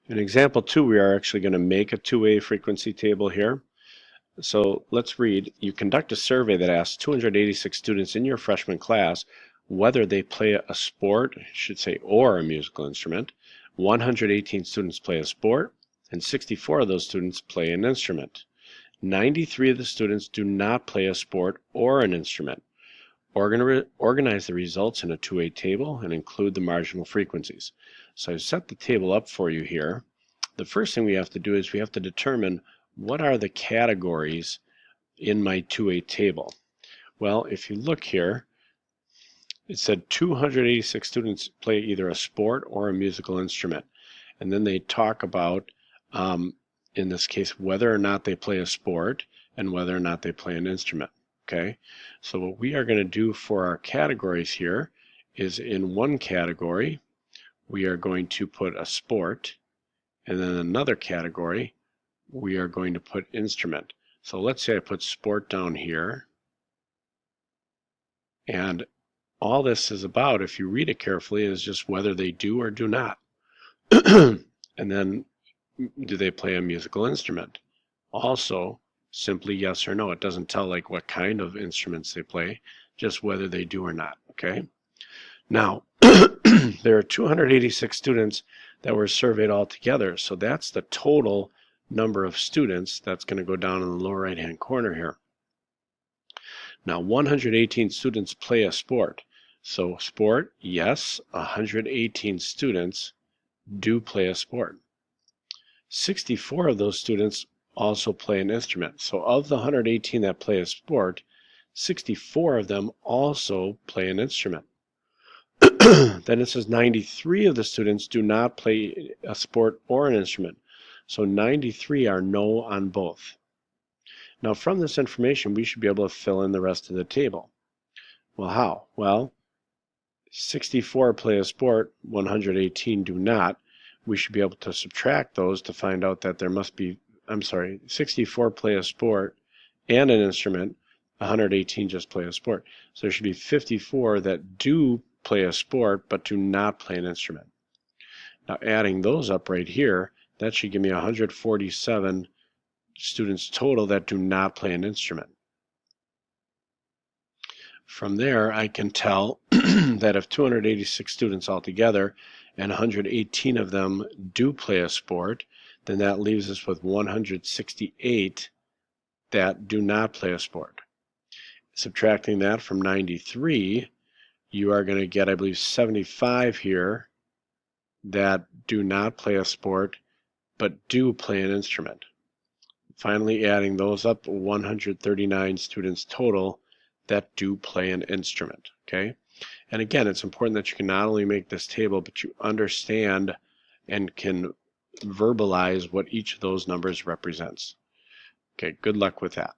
In example 2, we are actually going to make a two-way frequency table here. So let's read. You conduct a survey that asks 286 students in your freshman class whether they play a sport, I should say, or a musical instrument. 118 students play a sport, and 64 of those students play an instrument. 93 of the students do not play a sport or an instrument. Organize the results in a two-way table and include the marginal frequencies. So I've set the table up for you here. The first thing we have to do is we have to determine what are the categories in my two-way table. Well, if you look here, it said 286 students play either a sport or a musical instrument. And then they talk about, in this case, whether or not they play a sport and whether or not they play an instrument. Okay, so what we are going to do for our categories here is in one category, we are going to put a sport, and then another category, we are going to put instrument. So let's say I put sport down here, and all this is about, if you read it carefully, is just whether they do or do not. And then, do they play a musical instrument? Also, simply yes or no. It doesn't tell like what kind of instruments they play, just whether they do or not, okay? Now, there are 286 students that were surveyed altogether, so that's the total number of students. That's going to go down in the lower right-hand corner here. Now, 118 students play a sport. So sport, yes, 118 students do play a sport. 64 of those students also play an instrument. So of the 118 that play a sport, 64 of them also play an instrument. Then it says 93 of the students do not play a sport or an instrument. So 93 are no on both. Now from this information, we should be able to fill in the rest of the table. Well, how? Well, 64 play a sport, 118 do not. We should be able to subtract those to find out that there must be, 64 play a sport and an instrument, 118 just play a sport. So there should be 54 that do play a sport but do not play an instrument. Now adding those up right here, that should give me 147 students total that do not play an instrument. From there, I can tell that if 286 students altogether and 118 of them do play a sport, then that leaves us with 168 that do not play a sport. Subtracting that from 93, you are going to get, I believe, 75 here that do not play a sport but do play an instrument. Finally, adding those up, 139 students total that do play an instrument, okay? And again, it's important that you can not only make this table, but you understand and can verbalize what each of those numbers represents. Okay, good luck with that.